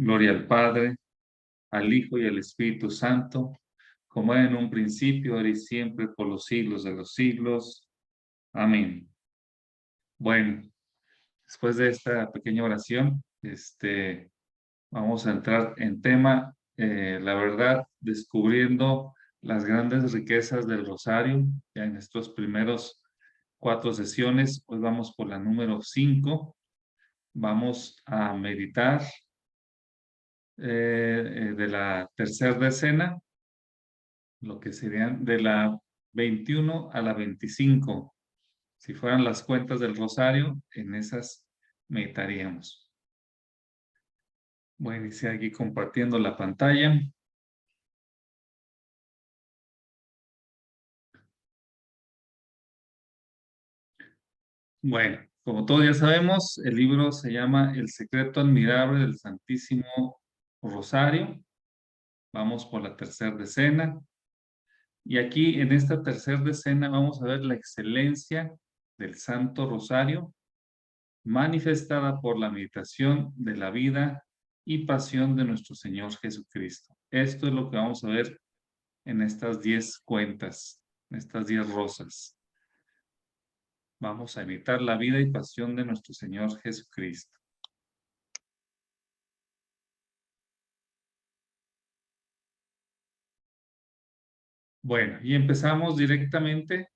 Gloria al Padre, al Hijo y al Espíritu Santo, como era en un principio, ahora y siempre, por los siglos de los siglos. Amén. Bueno, después de esta pequeña oración, vamos a entrar en tema, la verdad, descubriendo las grandes riquezas del rosario. Ya en estos primeros 4 sesiones, hoy vamos por la número 5. Vamos a meditar de la tercera decena, lo que serían de la 21 a la 25. Si fueran las cuentas del rosario, en esas meditaríamos. Voy a iniciar aquí compartiendo la pantalla. Bueno, como todos ya sabemos, el libro se llama El secreto admirable del Santísimo Rosario. Vamos por la tercera decena. Y aquí en esta tercera decena vamos a ver la excelencia del Santo Rosario manifestada por la meditación de la vida y pasión de nuestro Señor Jesucristo. Esto es lo que vamos a ver en estas 10 cuentas, en estas 10 rosas. Vamos a imitar la vida y pasión de nuestro Señor Jesucristo. Bueno, y empezamos directamente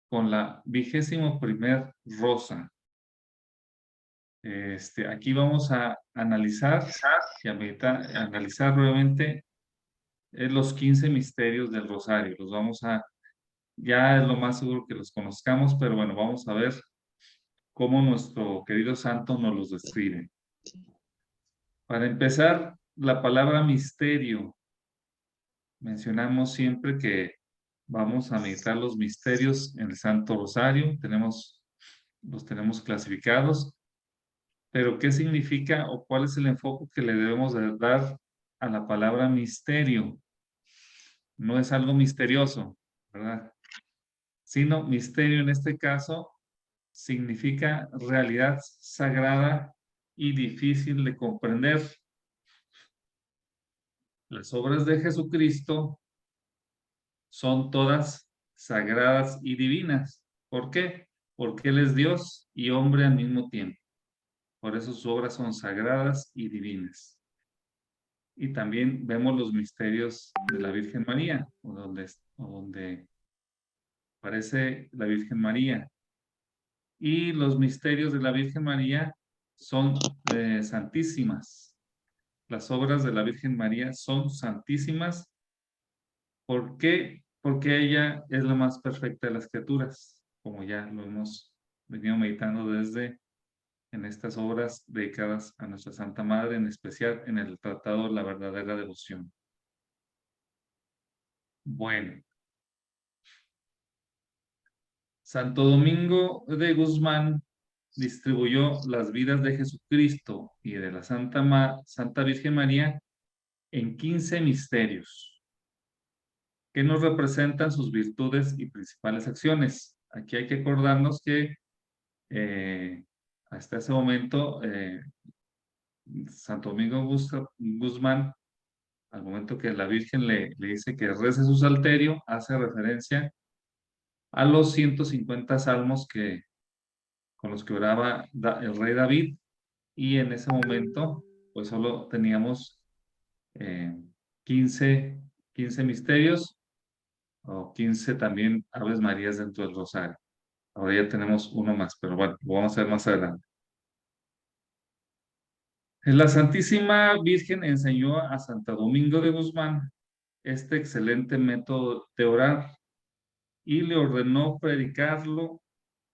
con la 21ª rosa. Aquí vamos a analizar y a analizar brevemente los 15 misterios del rosario. Los vamos a, ya es lo más seguro que los conozcamos, pero bueno, vamos a ver cómo nuestro querido santo nos los describe. Para empezar, la palabra misterio. Mencionamos siempre que vamos a meditar los misterios en el Santo Rosario. Los tenemos clasificados. Pero, ¿qué significa o cuál es el enfoque que le debemos de dar a la palabra misterio? No es algo misterioso, ¿verdad? Sino misterio en este caso significa realidad sagrada y difícil de comprender. Las obras de Jesucristo son todas sagradas y divinas. ¿Por qué? Porque Él es Dios y hombre al mismo tiempo. Por eso sus obras son sagradas y divinas. Y también vemos los misterios de la Virgen María, donde aparece la Virgen María. Y los misterios de la Virgen María son santísimas. Las obras de la Virgen María son santísimas. ¿Por qué? Porque ella es la más perfecta de las criaturas, como ya lo hemos venido meditando desde en estas obras dedicadas a nuestra Santa Madre, en especial en el Tratado La Verdadera Devoción. Bueno, Santo Domingo de Guzmán distribuyó las vidas de Jesucristo y de la Santa Virgen María en 15 misterios que nos representan sus virtudes y principales acciones. Aquí hay que acordarnos que hasta ese momento Santo Domingo Guzmán, al momento que la Virgen le dice que rece su salterio, hace referencia a los 150 salmos con los que oraba el rey David, y en ese momento pues solo teníamos 15 misterios o 15 también Aves Marías dentro del rosario. Ahora ya tenemos uno más, pero bueno, lo vamos a ver más adelante. La Santísima Virgen enseñó a Santo Domingo de Guzmán este excelente método de orar y le ordenó predicarlo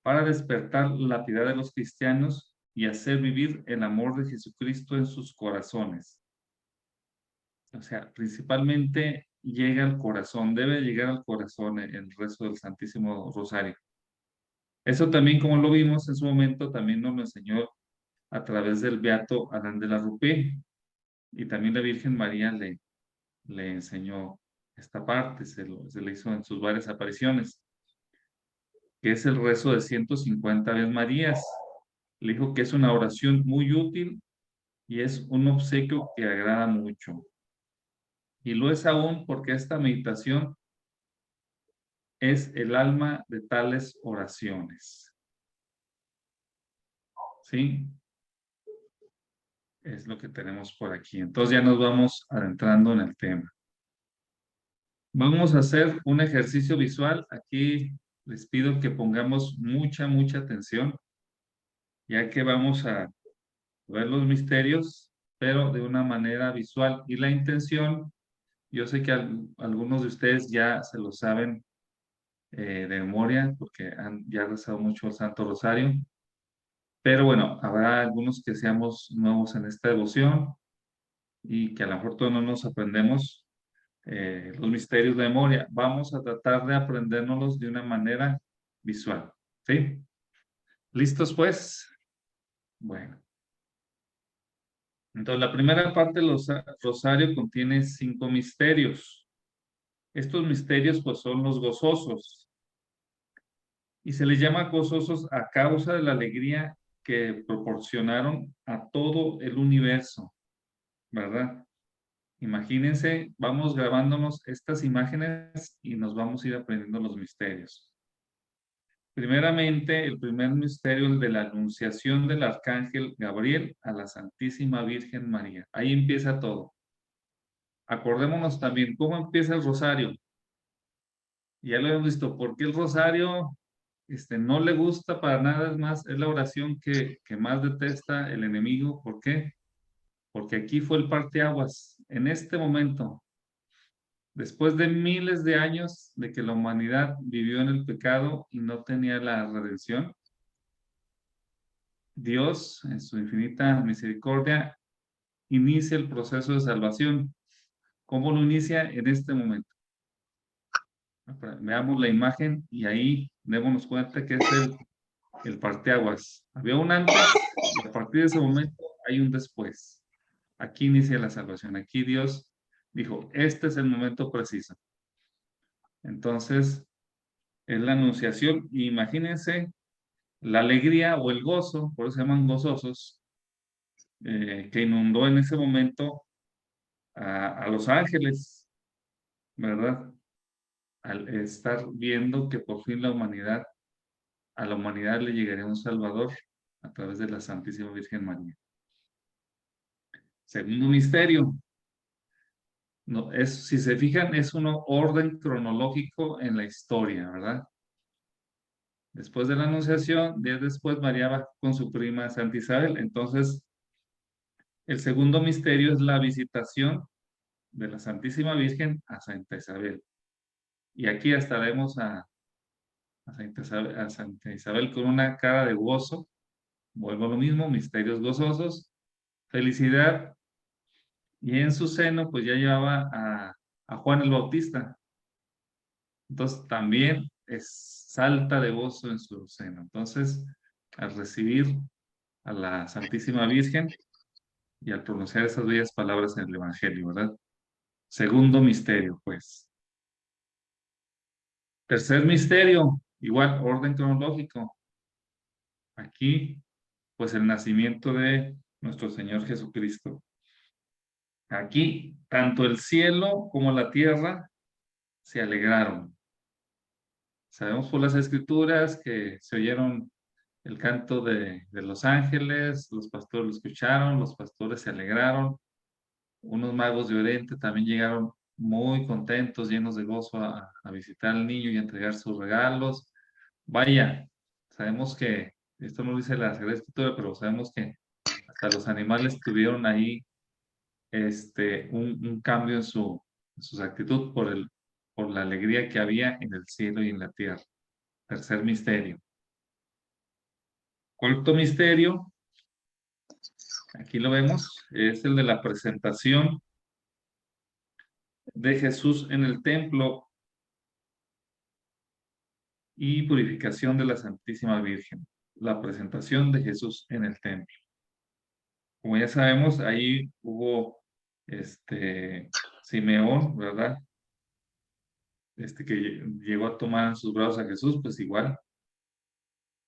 para despertar la piedad de los cristianos y hacer vivir el amor de Jesucristo en sus corazones. O sea, principalmente llega al corazón, debe llegar al corazón el rezo del Santísimo Rosario. Eso también, como lo vimos en su momento, también nos lo enseñó a través del beato Adán de la Rupé, y también la Virgen María le enseñó esta parte, se le hizo en sus varias apariciones, que es el rezo de 150 Aves Marías. Le dijo que es una oración muy útil y es un obsequio que agrada mucho. Y lo es aún porque esta meditación es el alma de tales oraciones. ¿Sí? Es lo que tenemos por aquí. Entonces ya nos vamos adentrando en el tema. Vamos a hacer un ejercicio visual. Aquí les pido que pongamos mucha atención, ya que vamos a ver los misterios, pero de una manera visual. Y la intención, yo sé que algunos de ustedes ya se lo saben de memoria, porque han ya rezado mucho el Santo Rosario, pero bueno, habrá algunos que seamos nuevos en esta devoción y que a lo mejor todos no nos aprendemos los misterios de memoria. Vamos a tratar de aprendérnoslos de una manera visual. ¿Sí? ¿Listos pues? Bueno. Entonces, la primera parte del rosario contiene 5 misterios. Estos misterios pues son los gozosos. Y se les llama gozosos a causa de la alegría que proporcionaron a todo el universo, ¿verdad? Imagínense, vamos grabándonos estas imágenes y nos vamos a ir aprendiendo los misterios. Primeramente, el primer misterio, el de la anunciación del arcángel Gabriel a la Santísima Virgen María. Ahí empieza todo. Acordémonos también cómo empieza el rosario. Ya lo hemos visto, porque el rosario no le gusta para nada, es más, es la oración que más detesta el enemigo. ¿Por qué? Porque aquí fue el parteaguas. En este momento, después de miles de años de que la humanidad vivió en el pecado y no tenía la redención, Dios, en su infinita misericordia, inicia el proceso de salvación. ¿Cómo lo inicia? En este momento. Veamos la imagen y ahí démonos cuenta que es el parteaguas. Había un antes y a partir de ese momento hay un después. Aquí inicia la salvación. Aquí Dios dijo, este es el momento preciso. Entonces, es la anunciación. Imagínense la alegría o el gozo, por eso se llaman gozosos, que inundó en ese momento a los ángeles, ¿verdad? Al estar viendo que por fin a la humanidad le llegaría un Salvador a través de la Santísima Virgen María. Segundo misterio, no, si se fijan, es un orden cronológico en la historia, ¿verdad? Después de la Anunciación, días después, María va con su prima Santa Isabel. Entonces, el segundo misterio es la visitación de la Santísima Virgen a Santa Isabel. Y aquí hasta vemos a Santa Isabel con una cara de gozo. Vuelvo a lo mismo, misterios gozosos, felicidad. Y en su seno, pues ya llevaba a Juan el Bautista. Entonces también salta de gozo en su seno. Entonces, al recibir a la Santísima Virgen y al pronunciar esas bellas palabras en el Evangelio, ¿verdad? Segundo misterio, pues. Tercer misterio, igual, orden cronológico. Aquí, pues el nacimiento de nuestro Señor Jesucristo. Aquí, tanto el cielo como la tierra se alegraron. Sabemos por las escrituras que se oyeron el canto de los ángeles, los pastores lo escucharon, los pastores se alegraron, unos magos de Oriente también llegaron muy contentos, llenos de gozo a visitar al niño y a entregar sus regalos. Vaya, sabemos que, esto no lo dice la Sagrada Escritura, pero sabemos que hasta los animales tuvieron ahí un cambio en su actitud por la alegría que había en el cielo y en la tierra. Tercer misterio. Cuarto misterio, aquí lo vemos, es el de la presentación de Jesús en el templo y purificación de la Santísima Virgen. La presentación de Jesús en el templo. Como ya sabemos, ahí hubo Simeón, ¿verdad? Que llegó a tomar en sus brazos a Jesús, pues igual,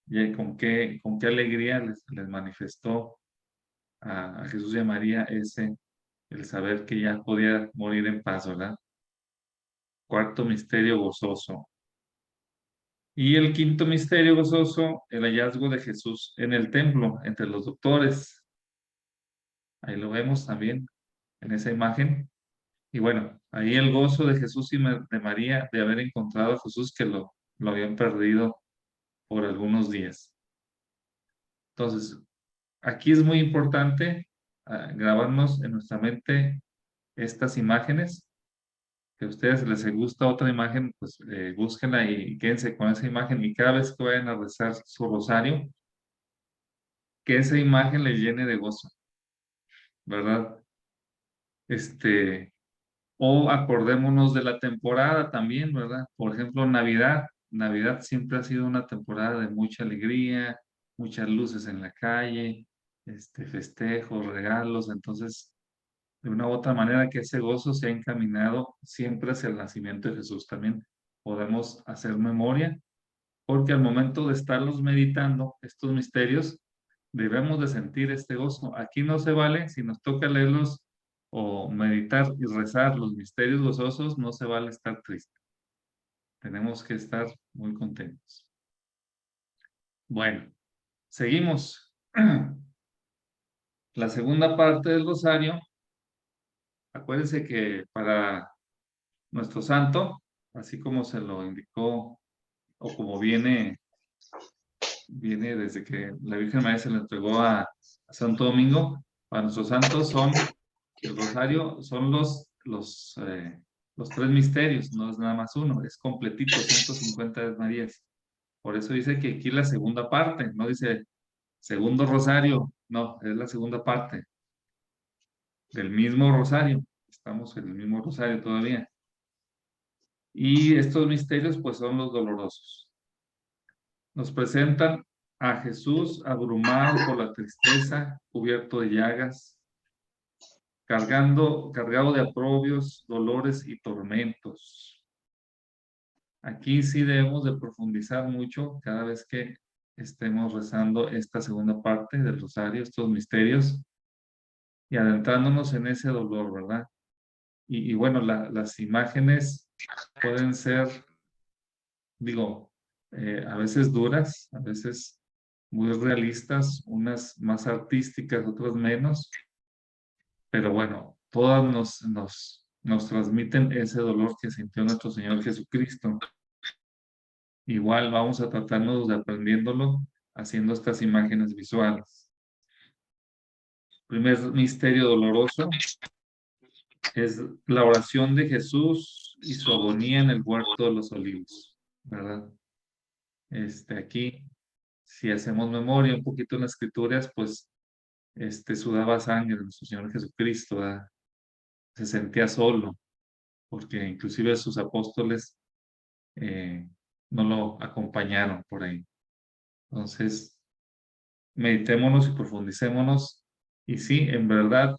y con qué alegría les manifestó a Jesús y a María el saber que ya podía morir en paz, ¿verdad? Cuarto misterio gozoso. Y el quinto misterio gozoso, el hallazgo de Jesús en el templo, entre los doctores. Ahí lo vemos también en esa imagen. Y bueno, ahí el gozo de Jesús y de María de haber encontrado a Jesús que lo habían perdido por algunos días. Entonces, aquí es muy importante grabarnos en nuestra mente estas imágenes. Que a ustedes les gusta otra imagen, pues búsquenla y quédense con esa imagen. Y cada vez que vayan a rezar su rosario, que esa imagen les llene de gozo, ¿verdad? O acordémonos de la temporada también, ¿verdad? Por ejemplo, Navidad. Navidad siempre ha sido una temporada de mucha alegría, muchas luces en la calle, festejos, regalos. Entonces, de una u otra manera, que ese gozo se ha encaminado siempre hacia el nacimiento de Jesús. También podemos hacer memoria, porque al momento de estarlos meditando, estos misterios, debemos de sentir este gozo. Aquí no se vale, si nos toca leerlos o meditar y rezar los misterios gozosos, no se vale estar triste. Tenemos que estar muy contentos. Bueno, seguimos. La segunda parte del rosario, acuérdense que para nuestro santo, así como se lo indicó o como viene desde que la Virgen María se le entregó a Santo Domingo, para nuestros santos el rosario son los tres misterios, no es nada más uno, es completito, 150 Ave Marías. Por eso dice que aquí la segunda parte, no dice segundo rosario, no, es la segunda parte del mismo rosario. Estamos en el mismo rosario todavía. Y estos misterios, pues, son los dolorosos. Nos presentan a Jesús abrumado por la tristeza, cubierto de llagas, cargado de aprobios, dolores y tormentos. Aquí sí debemos de profundizar mucho cada vez que estemos rezando esta segunda parte del rosario, estos misterios, y adentrándonos en ese dolor, ¿verdad? Y bueno, las imágenes pueden ser, digo, a veces duras, a veces muy realistas, unas más artísticas, otras menos, pero bueno, todas nos transmiten ese dolor que sintió nuestro Señor Jesucristo. Igual vamos a tratarnos de aprendiéndolo haciendo estas imágenes visuales. Primer misterio doloroso es la oración de Jesús y su agonía en el huerto de los olivos, ¿verdad? Aquí, si hacemos memoria un poquito en las escrituras, pues sudaba sangre de nuestro Señor Jesucristo, ¿verdad? Se sentía solo, porque inclusive sus apóstoles no lo acompañaron por ahí. Entonces, meditémonos y profundicémonos. Y sí, en verdad,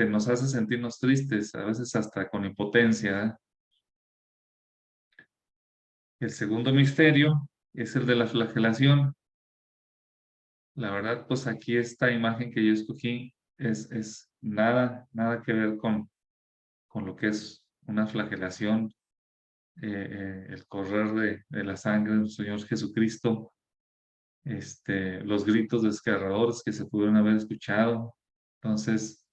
nos hace sentirnos tristes, a veces hasta con impotencia, ¿eh? El segundo misterio es el de la flagelación. La verdad, pues aquí esta imagen que yo escogí es nada que ver con lo que es una flagelación, el correr de la sangre de nuestro Señor Jesucristo, los gritos desgarradores que se pudieron haber escuchado. Entonces,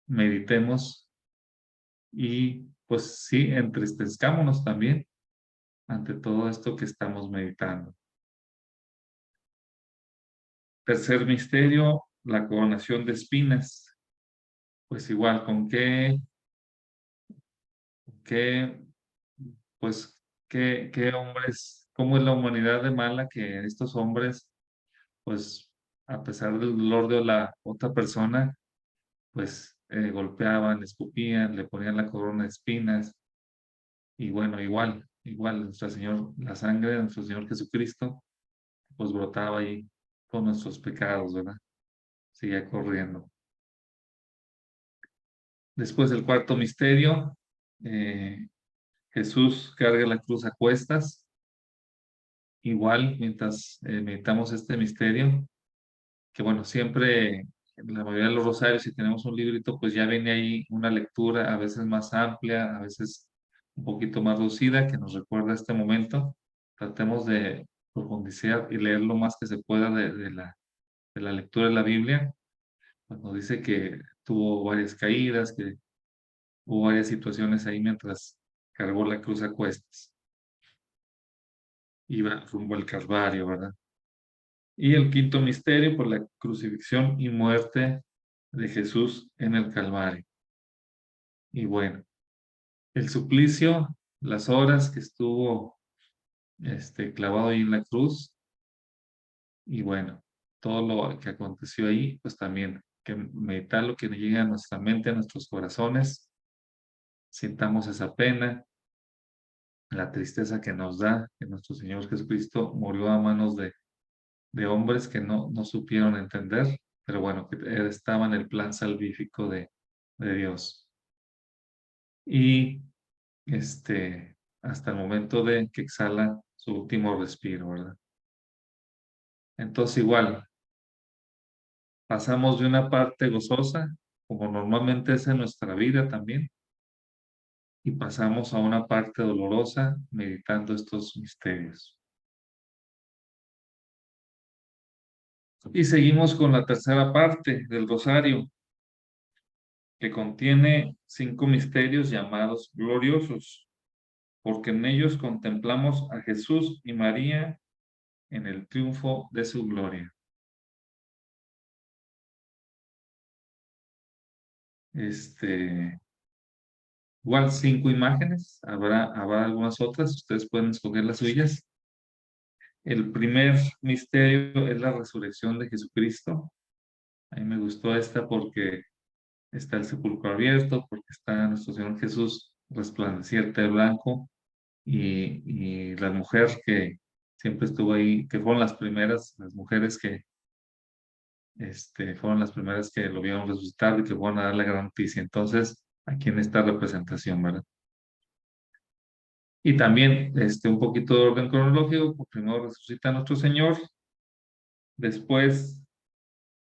meditemos y pues sí, entristezcámonos también ante todo esto que estamos meditando. Tercer misterio, la coronación de espinas. Pues igual, qué, pues, qué hombres, cómo es la humanidad de mala que estos hombres, pues, a pesar del dolor de la otra persona, pues, golpeaban, escupían, le ponían la corona de espinas. Y bueno, igual, la sangre de nuestro Señor Jesucristo, pues brotaba ahí con nuestros pecados, ¿verdad? Seguía corriendo. Después del cuarto misterio, Jesús carga la cruz a cuestas. Igual, mientras meditamos este misterio, que bueno, siempre la mayoría de los rosarios, si tenemos un librito, pues ya viene ahí una lectura, a veces más amplia, a veces un poquito más reducida, que nos recuerda este momento. Tratemos de profundizar y leer lo más que se pueda de la lectura de la Biblia. Pues nos dice que tuvo varias caídas, que hubo varias situaciones ahí mientras cargó la cruz a cuestas. Iba rumbo al Calvario, ¿verdad? Y el quinto misterio, por la crucifixión y muerte de Jesús en el Calvario. Y bueno, el suplicio, las horas que estuvo clavado ahí en la cruz, y bueno, todo lo que aconteció ahí, pues también que meditar lo que llega a nuestra mente, a nuestros corazones, sintamos esa pena, la tristeza que nos da que nuestro Señor Jesucristo murió a manos de hombres que no supieron entender, pero bueno, que estaba en el plan salvífico de Dios. Y hasta el momento de que exhala su último respiro, ¿verdad? Entonces igual, pasamos de una parte gozosa, como normalmente es en nuestra vida también, y pasamos a una parte dolorosa meditando estos misterios. Y seguimos con la tercera parte del rosario, que contiene 5 misterios llamados gloriosos, porque en ellos contemplamos a Jesús y María en el triunfo de su gloria. Igual 5 imágenes, habrá algunas otras, ustedes pueden escoger las suyas. El primer misterio es la resurrección de Jesucristo. A mí me gustó esta porque está el sepulcro abierto, porque está nuestro Señor Jesús resplandeciente de blanco y la mujer que siempre estuvo ahí, que fueron las primeras, las mujeres que fueron las primeras que lo vieron resucitar y que fueron a dar la gran noticia. Entonces, aquí en esta representación, ¿verdad? Y también un poquito de orden cronológico, pues primero resucita nuestro Señor, después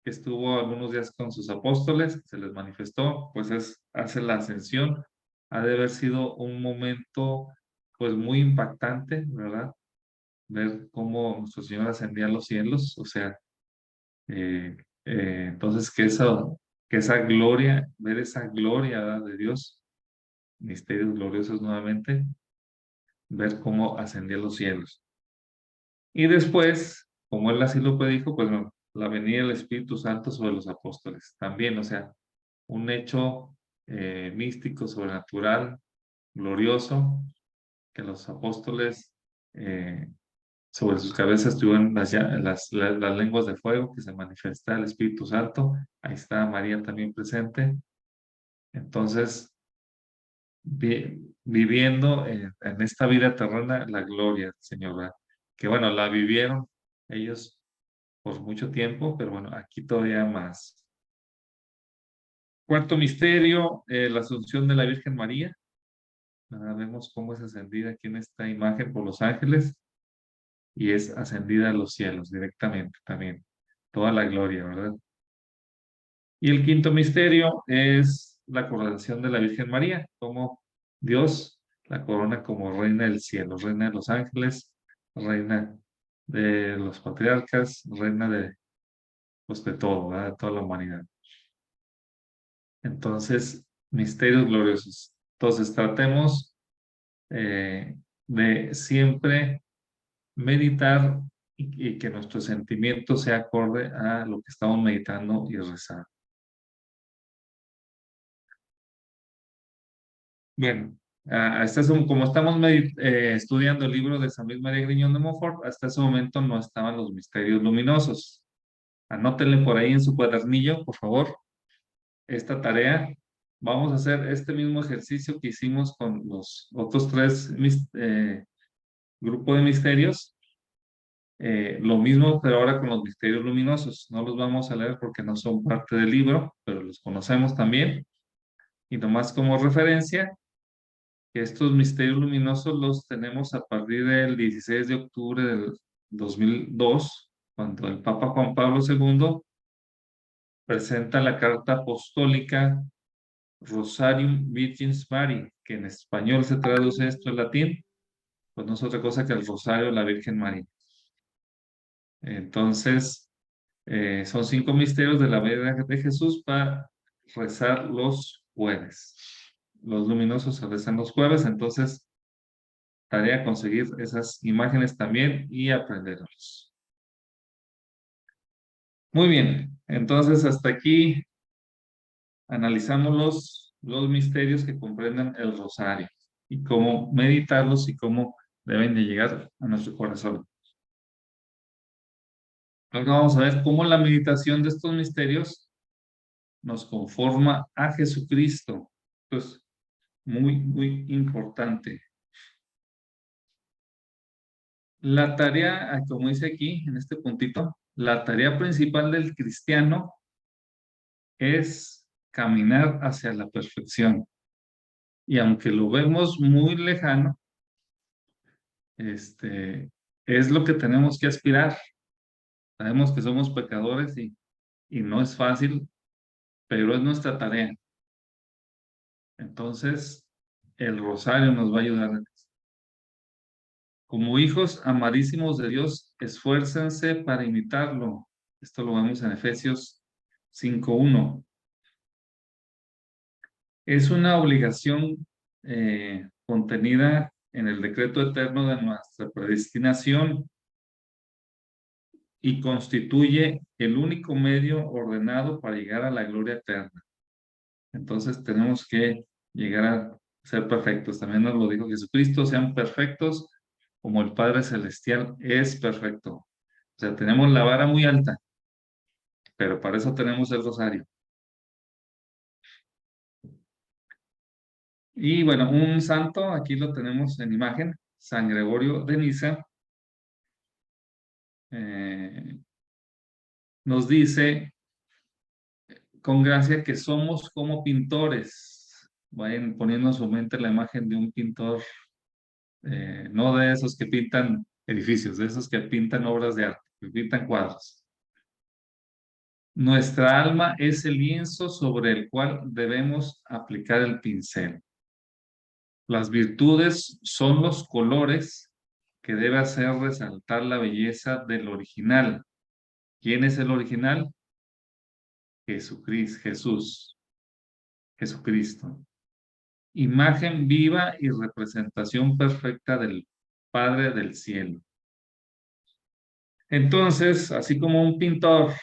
que estuvo algunos días con sus apóstoles, se les manifestó, pues hace la ascensión. Ha de haber sido un momento pues muy impactante, ¿verdad? Ver cómo nuestro Señor ascendía a los cielos, o sea, eh, entonces que esa gloria, ver esa gloria, ¿verdad?, de Dios, misterios gloriosos nuevamente, ver cómo ascendía a los cielos. Y después, como él así lo predijo, pues no, la venida del Espíritu Santo sobre los apóstoles. También, o sea, un hecho místico, sobrenatural, glorioso, que los apóstoles sobre sus cabezas tuvieron las lenguas de fuego, que se manifiesta el Espíritu Santo. Ahí está María también presente. Entonces, viviendo en esta vida terrena la gloria del Señor, ¿verdad? Que bueno, la vivieron ellos por mucho tiempo, pero bueno, aquí todavía más. Cuarto misterio, la Asunción de la Virgen María. Vemos cómo es ascendida aquí en esta imagen por los ángeles y es ascendida a los cielos directamente también. Toda la gloria, ¿verdad? Y el quinto misterio es la coronación de la Virgen María, como Dios la corona como reina del cielo, reina de los ángeles, reina de los patriarcas, reina pues, de todo, ¿verdad? De toda la humanidad. Entonces, misterios gloriosos. Entonces, tratemos de siempre meditar y que nuestro sentimiento sea acorde a lo que estamos meditando y rezando. Bueno, como estamos estudiando el libro de San Luis María Griñón de Montfort, hasta ese momento no estaban los misterios luminosos. Anótenle por ahí en su cuadernillo, por favor, esta tarea. Vamos a hacer este mismo ejercicio que hicimos con los otros 3 grupos de misterios. Lo mismo, pero ahora con los misterios luminosos. No los vamos a leer porque no son parte del libro, pero los conocemos también. Y nomás como referencia, que estos misterios luminosos los tenemos a partir del 16 de octubre del 2002, cuando el Papa Juan Pablo II presenta la carta apostólica Rosarium Virgins Mari, que en español se traduce esto en latín, pues no es otra cosa que el Rosario de la Virgen María. Entonces, son 5 misterios de la vida de Jesús para rezar los jueves. Los luminosos se rezan los jueves, entonces tarea conseguir esas imágenes también y aprenderlos. Muy bien, entonces hasta aquí analizamos los misterios que comprenden el rosario y cómo meditarlos y cómo deben de llegar a nuestro corazón. Ahora vamos a ver cómo la meditación de estos misterios nos conforma a Jesucristo. Esto es muy, muy importante. La tarea, como dice aquí, en este puntito, la tarea principal del cristiano es caminar hacia la perfección. Y aunque lo vemos muy lejano, es lo que tenemos que aspirar. Sabemos que somos pecadores y no es fácil, pero es nuestra tarea. Entonces, el rosario nos va a ayudar. Como hijos amadísimos de Dios, esfuércense para imitarlo. Esto lo vemos en Efesios 5:1. Es una obligación contenida en el decreto eterno de nuestra predestinación y constituye el único medio ordenado para llegar a la gloria eterna. Entonces tenemos que llegar a ser perfectos. También nos lo dijo Jesucristo, sean perfectos como el Padre Celestial es perfecto. O sea, tenemos la vara muy alta, pero para eso tenemos el rosario. Y bueno, un santo, aquí lo tenemos en imagen, San Gregorio de Niza, nos dice con gracia que somos como pintores. Vayan poniendo en su mente la imagen de un pintor, no de esos que pintan edificios, de esos que pintan obras de arte, que pintan cuadros. Nuestra alma es el lienzo sobre el cual debemos aplicar el pincel. Las virtudes son los colores que debe hacer resaltar la belleza del original. ¿Quién es el original? Jesucristo. Imagen viva y representación perfecta del Padre del cielo. Entonces, así como un pintor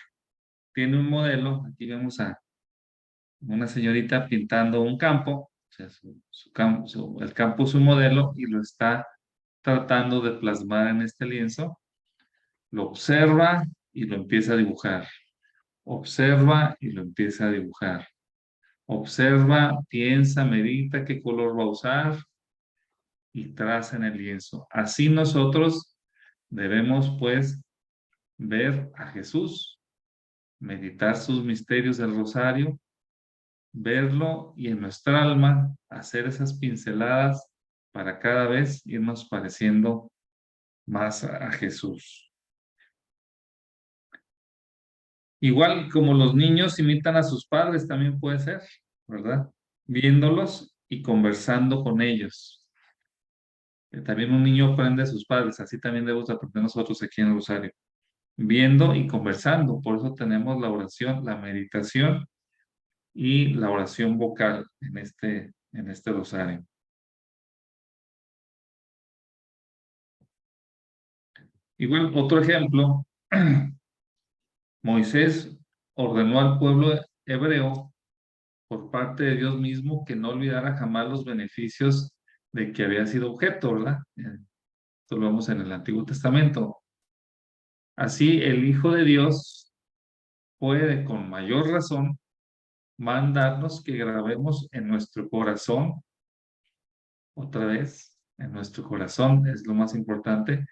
tiene un modelo, aquí vemos a una señorita pintando un campo, o sea, el campo es su modelo y lo está tratando de plasmar en este lienzo, lo observa y lo empieza a dibujar. Observa y lo empieza a dibujar. Observa, piensa, medita qué color va a usar y traza en el lienzo. Así nosotros debemos, pues, ver a Jesús, meditar sus misterios del rosario, verlo y en nuestra alma hacer esas pinceladas para cada vez irnos pareciendo más a Jesús. Igual como los niños imitan a sus padres, también puede ser, ¿verdad? Viéndolos y conversando con ellos. También un niño aprende de sus padres, así también debemos aprender nosotros aquí en el Rosario. Viendo y conversando, por eso tenemos la oración, la meditación y la oración vocal en este Rosario. Igual, otro ejemplo, Moisés ordenó al pueblo hebreo por parte de Dios mismo que no olvidara jamás los beneficios de que había sido objeto, ¿verdad? Esto lo vemos en el Antiguo Testamento. Así, el Hijo de Dios puede con mayor razón mandarnos que grabemos en nuestro corazón, otra vez, en nuestro corazón es lo más importante,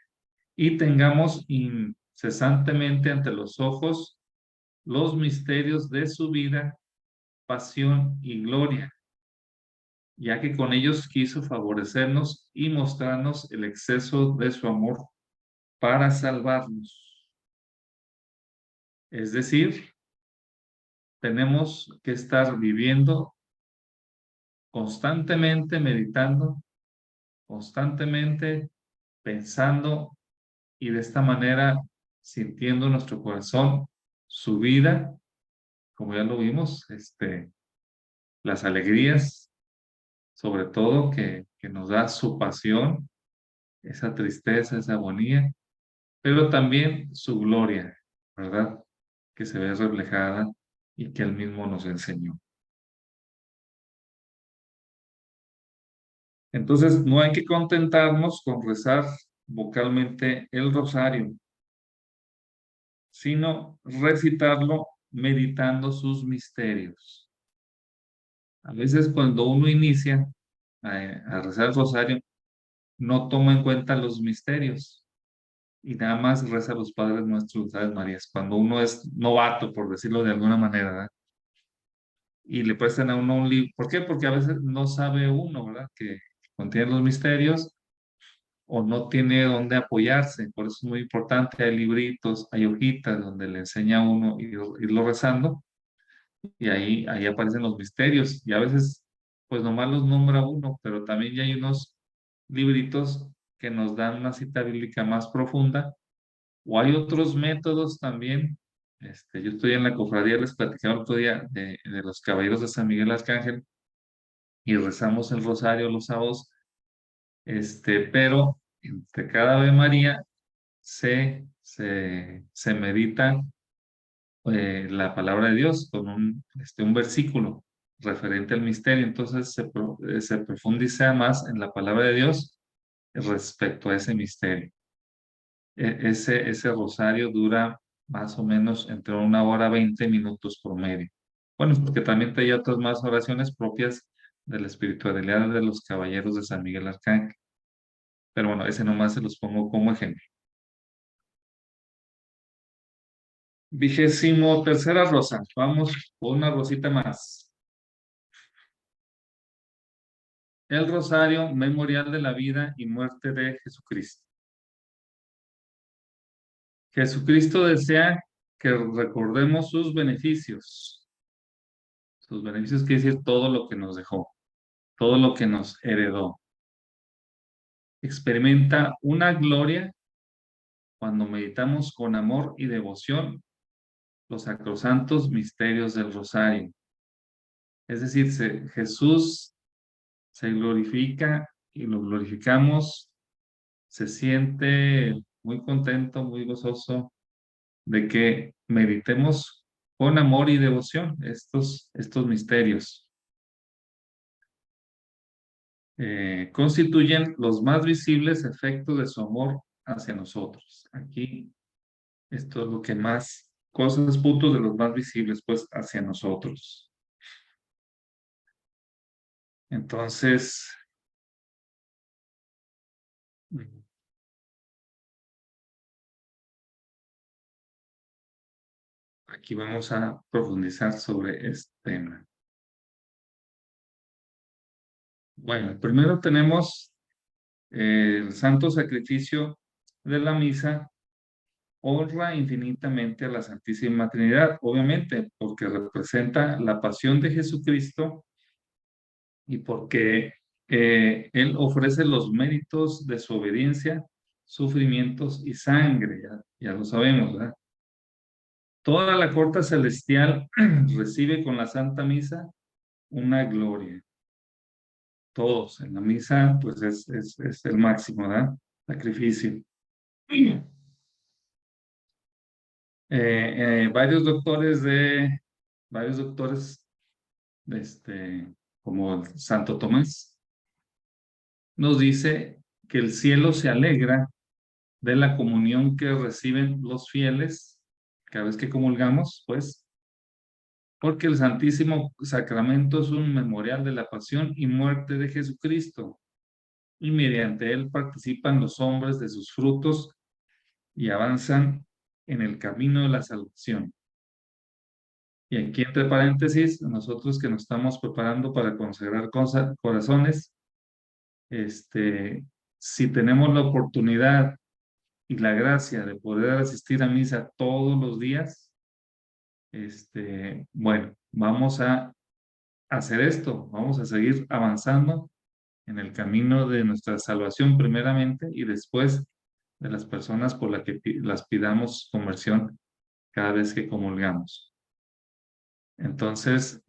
y tengamos incesantemente ante los ojos los misterios de su vida, pasión y gloria, ya que con ellos quiso favorecernos y mostrarnos el exceso de su amor para salvarnos. Es decir, tenemos que estar viviendo constantemente, meditando, constantemente pensando y de esta manera sintiendo en nuestro corazón su vida, como ya lo vimos, las alegrías, sobre todo que nos da su pasión, esa tristeza, esa agonía, pero también su gloria, ¿verdad? Que se ve reflejada y que él mismo nos enseñó. Entonces, no hay que contentarnos con rezar vocalmente el rosario, sino recitarlo meditando sus misterios. A veces cuando uno inicia a rezar el rosario, no toma en cuenta los misterios y nada más reza a los Padres Nuestros, ¿sabes, Marías? Cuando uno es novato, por decirlo de alguna manera, ¿verdad? Y le prestan a uno un libro. ¿Por qué? Porque a veces no sabe uno, ¿verdad? Que contiene los misterios o no tiene dónde apoyarse. Por eso es muy importante. Hay libritos, hay hojitas donde le enseña a uno irlo rezando y ahí aparecen los misterios. Y a veces, pues nomás los nombra uno, pero también ya hay unos libritos que nos dan una cita bíblica más profunda. O hay otros métodos también. Yo estoy en la cofradía, les platicaba el otro día de los Caballeros de San Miguel Arcángel y rezamos el rosario los sábados, pero entre cada Ave María se medita la palabra de Dios con un versículo referente al misterio. Entonces se profundiza más en la palabra de Dios respecto a ese misterio. Ese rosario dura más o menos entre 1 hora 20 minutos promedio. Bueno, porque también hay otras más oraciones propias de la espiritualidad de los caballeros de San Miguel Arcángel. Pero bueno, ese nomás se los pongo como ejemplo. 23ª rosa. Vamos con una rosita más. El rosario memorial de la vida y muerte de Jesucristo. Jesucristo desea que recordemos sus beneficios. Sus beneficios quiere decir todo lo que nos dejó, todo lo que nos heredó. Experimenta una gloria cuando meditamos con amor y devoción los sacrosantos misterios del rosario. Es decir, Jesús se glorifica y lo glorificamos, se siente muy contento, muy gozoso de que meditemos con amor y devoción estos misterios. Constituyen los más visibles efectos de su amor hacia nosotros. Aquí, esto es lo que más, cosas, puntos de los más visibles, pues, hacia nosotros. Entonces, aquí vamos a profundizar sobre este tema. Bueno, primero tenemos el santo sacrificio de la misa honra infinitamente a la Santísima Trinidad, obviamente, porque representa la pasión de Jesucristo y porque Él ofrece los méritos de su obediencia, sufrimientos y sangre, ya lo sabemos, ¿verdad? Toda la corte celestial recibe con la Santa Misa una gloria. Todos en la misa, pues es el máximo, ¿verdad? Sacrificio. Varios doctores, como el Santo Tomás, nos dice que el cielo se alegra de la comunión que reciben los fieles cada vez que comulgamos, pues, porque el Santísimo Sacramento es un memorial de la pasión y muerte de Jesucristo, y mediante él participan los hombres de sus frutos y avanzan en el camino de la salvación. Y aquí entre paréntesis, nosotros que nos estamos preparando para consagrar corazones, si tenemos la oportunidad y la gracia de poder asistir a misa todos los días, Bueno, vamos a hacer esto, vamos a seguir avanzando en el camino de nuestra salvación primeramente y después de las personas por las que las pidamos conversión cada vez que comulgamos. Entonces,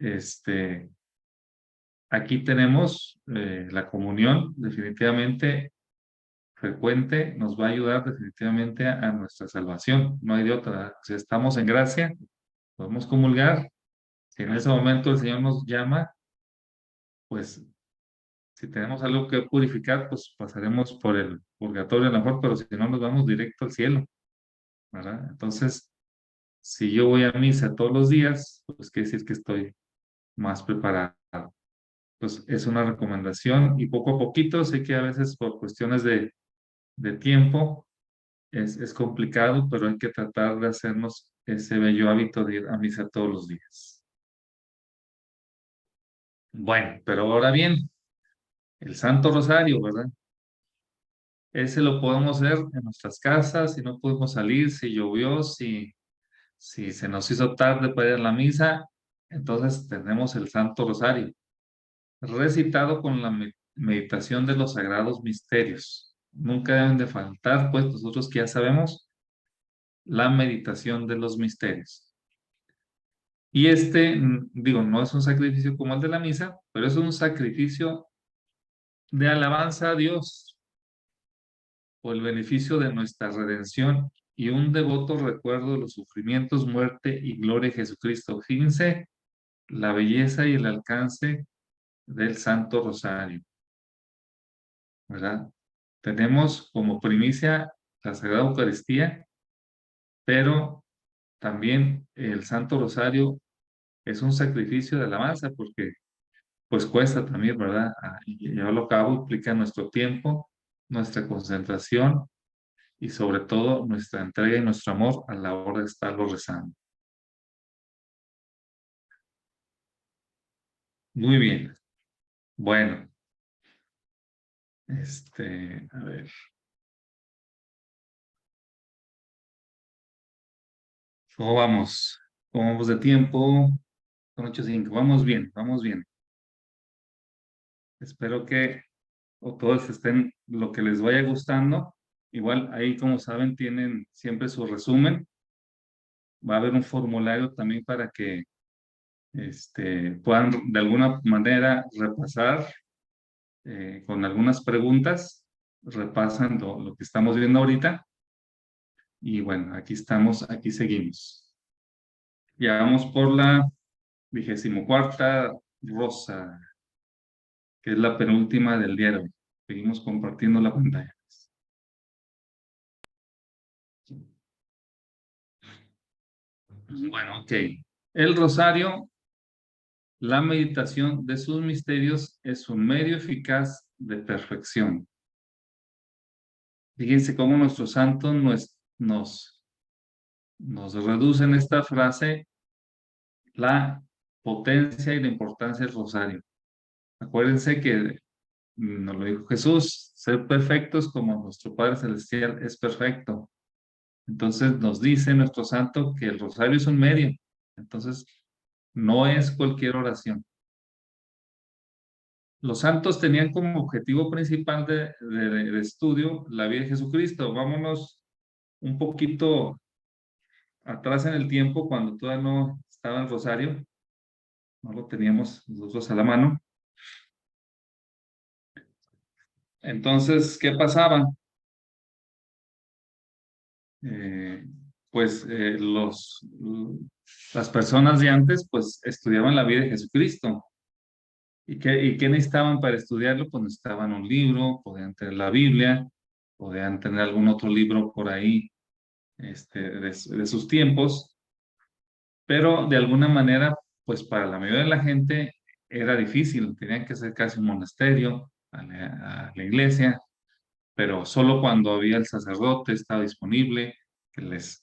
aquí tenemos la comunión definitivamente frecuente, nos va a ayudar definitivamente a nuestra salvación, no hay de otra. Si estamos en gracia, podemos comulgar. Si en ese momento el Señor nos llama, pues si tenemos algo que purificar, pues pasaremos por el purgatorio a lo mejor, pero si no, nos vamos directo al cielo, ¿verdad? Entonces, si yo voy a misa todos los días, pues quiere decir que estoy más preparado. Pues es una recomendación y poco a poquito, sé que a veces por cuestiones de tiempo es complicado, pero hay que tratar de hacernos ese bello hábito de ir a misa todos los días. Bueno, pero ahora bien, el Santo Rosario, ¿verdad? Ese lo podemos hacer en nuestras casas, si no pudimos salir, si llovió, si se nos hizo tarde para ir a la misa, entonces tenemos el Santo Rosario, recitado con la meditación de los sagrados misterios. Nunca deben de faltar, pues nosotros que ya sabemos, la meditación de los misterios. Y digo, no es un sacrificio como el de la misa, pero es un sacrificio de alabanza a Dios por el beneficio de nuestra redención y un devoto recuerdo de los sufrimientos, muerte y gloria de Jesucristo. Fíjense la belleza y el alcance del Santo Rosario, ¿verdad? Tenemos como primicia la Sagrada Eucaristía, pero también el Santo Rosario es un sacrificio de alabanza porque pues cuesta también, ¿verdad? Y llevarlo a cabo implica nuestro tiempo, nuestra concentración y sobre todo nuestra entrega y nuestro amor a la hora de estarlo rezando. Muy bien. Bueno, a ver, ¿cómo vamos? ¿Cómo vamos de tiempo? Son 8:05. Vamos bien, vamos bien. Espero que todos estén lo que les vaya gustando. Igual ahí, como saben, tienen siempre su resumen. Va a haber un formulario también para que puedan de alguna manera repasar con algunas preguntas, repasan lo que estamos viendo ahorita. Y bueno, aquí estamos, aquí seguimos. Ya vamos por la 24ª rosa, que es la penúltima del día de hoy. Seguimos compartiendo la pantalla. Bueno, ok. El rosario, la meditación de sus misterios es un medio eficaz de perfección. Fíjense cómo nuestros santos nos reducen esta frase la potencia y la importancia del rosario. Acuérdense que nos lo dijo Jesús, ser perfectos como nuestro Padre Celestial es perfecto. Entonces nos dice nuestro santo que el rosario es un medio. Entonces, no es cualquier oración. Los santos tenían como objetivo principal de estudio la vida de Jesucristo. Vámonos un poquito atrás en el tiempo, cuando todavía no estaba el rosario, no lo teníamos nosotros a la mano. Entonces, ¿qué pasaba? Eh, pues las personas de antes pues estudiaban la vida de Jesucristo. ¿Y qué necesitaban para estudiarlo? Pues necesitaban un libro, podían tener la Biblia, podían tener algún otro libro por ahí de sus tiempos, pero de alguna manera, pues para la mayoría de la gente era difícil, tenían que hacer un monasterio, a la iglesia, pero solo cuando había el sacerdote estaba disponible, que les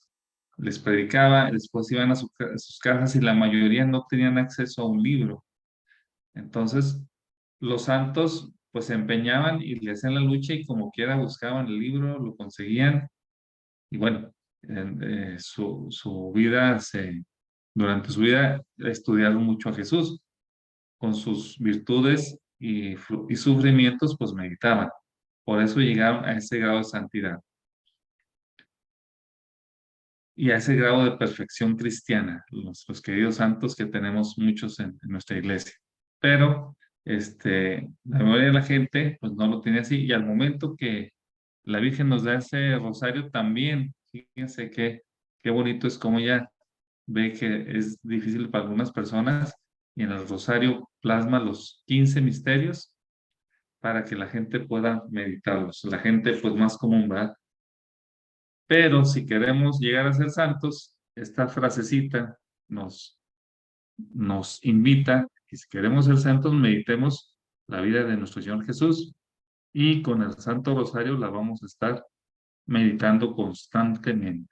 predicaba, después iban a sus casas y la mayoría no tenían acceso a un libro. Entonces, los santos pues se empeñaban y le hacían la lucha y como quiera buscaban el libro, lo conseguían y bueno, su vida Durante su vida estudiaron mucho a Jesús, con sus virtudes y sufrimientos, pues meditaban. Por eso llegaron a ese grado de santidad y a ese grado de perfección cristiana, los queridos santos que tenemos muchos en nuestra iglesia. Pero la mayoría de la gente pues no lo tiene así, y al momento que la Virgen nos da ese rosario también, fíjense qué bonito es como ella ve que es difícil para algunas personas, y en el rosario plasma los 15 misterios para que la gente pueda meditarlos. La gente pues más común, ¿verdad? Pero si queremos llegar a ser santos, esta frasecita nos, nos invita que si queremos ser santos, meditemos la vida de nuestro Señor Jesús, y con el Santo Rosario la vamos a estar meditando constantemente.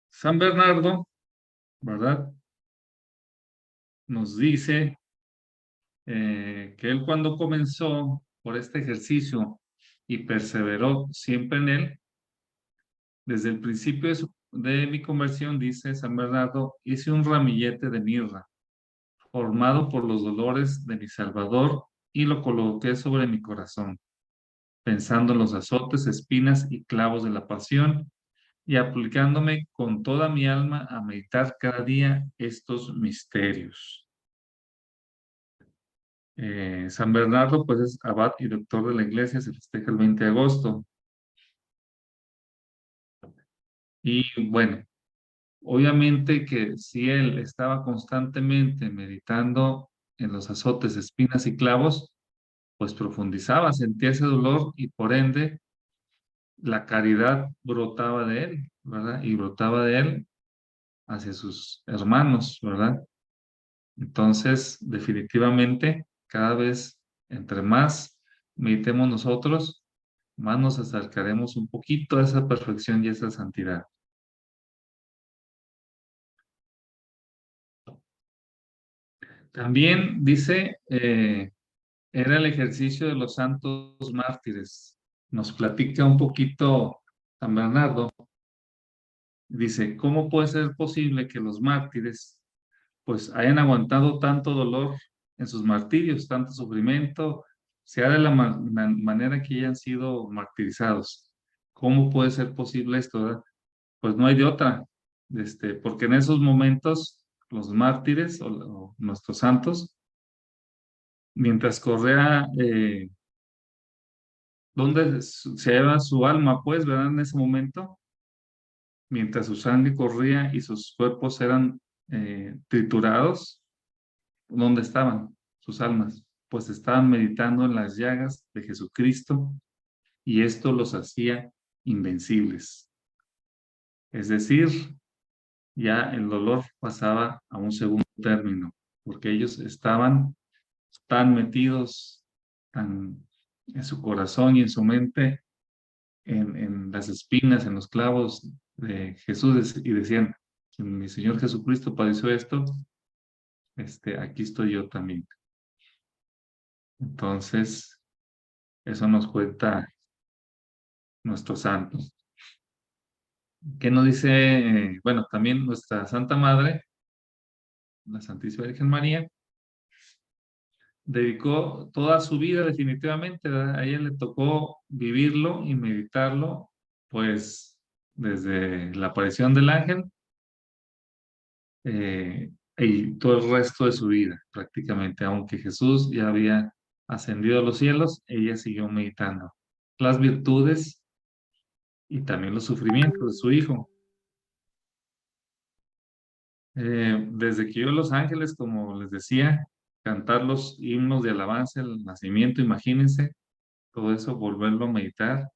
San Bernardo, ¿verdad? Nos dice que él, cuando comenzó por este ejercicio y perseveró siempre en él, desde el principio de mi conversión, dice San Bernardo, hice un ramillete de mirra formado por los dolores de mi Salvador, y lo coloqué sobre mi corazón, pensando en los azotes, espinas y clavos de la pasión, y aplicándome con toda mi alma a meditar cada día estos misterios. San Bernardo, pues, es abad y doctor de la iglesia, se festeja el 20 de agosto. Y bueno, obviamente que si él estaba constantemente meditando en los azotes, espinas y clavos, pues profundizaba, sentía ese dolor, y por ende la caridad brotaba de él, ¿verdad? Y brotaba de él hacia sus hermanos, ¿verdad? Entonces, definitivamente, cada vez entre más meditemos nosotros, más nos acercaremos un poquito a esa perfección y a esa santidad. También dice, era el ejercicio de los santos mártires. Nos platica un poquito San Bernardo. Dice, ¿cómo puede ser posible que los mártires pues hayan aguantado tanto dolor en sus martirios, tanto sufrimiento, sea de la manera que hayan sido martirizados? ¿Cómo puede ser posible esto, verdad? Pues no hay de otra, porque en esos momentos los mártires o nuestros santos, mientras corría, donde se hallaba su alma, pues, ¿verdad? En ese momento, mientras su sangre corría y sus cuerpos eran triturados, ¿dónde estaban sus almas? Pues estaban meditando en las llagas de Jesucristo, y esto los hacía invencibles. Es decir, ya el dolor pasaba a un segundo término, porque ellos estaban tan metidos tan en su corazón y en su mente, en las espinas, en los clavos de Jesús, y decían, si mi Señor Jesucristo padeció esto, aquí estoy yo también. Entonces, eso nos cuenta nuestros santos. ¿Qué nos dice? Bueno, también nuestra Santa Madre, la Santísima Virgen María, dedicó toda su vida definitivamente, ¿verdad? A ella le tocó vivirlo y meditarlo, pues desde la aparición del ángel, y todo el resto de su vida, prácticamente. Aunque Jesús ya había ascendido a los cielos, ella siguió meditando las virtudes y también los sufrimientos de su hijo. Desde que yo Los Ángeles, como les decía, cantar los himnos de alabanza, el nacimiento, imagínense, todo eso, volverlo a meditar.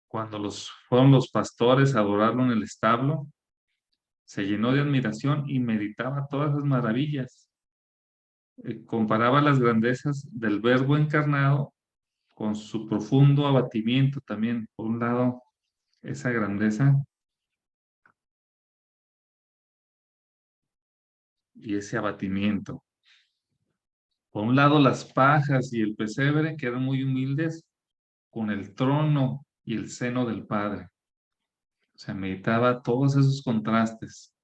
Cuando fueron los pastores a adorarlo en el establo, se llenó de admiración y meditaba todas las maravillas. Comparaba las grandezas del Verbo encarnado con su profundo abatimiento también. Por un lado, esa grandeza y ese abatimiento. Por un lado, las pajas y el pesebre, que eran muy humildes, con el trono y el seno del Padre. O sea, meditaba todos esos contrastes.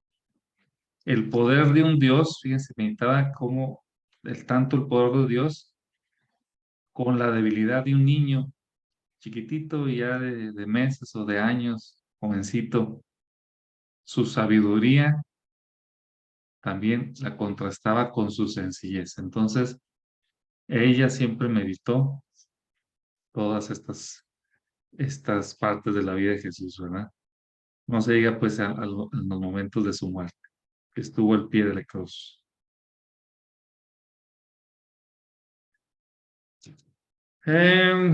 El poder de un Dios, fíjense, meditaba como tanto el poder de Dios con la debilidad de un niño chiquitito y ya de meses o de años, jovencito. Su sabiduría también la contrastaba con su sencillez. Entonces, ella siempre meditó todas estas partes de la vida de Jesús, ¿verdad? No se diga pues en los momentos de su muerte, que estuvo al pie de la cruz. Em,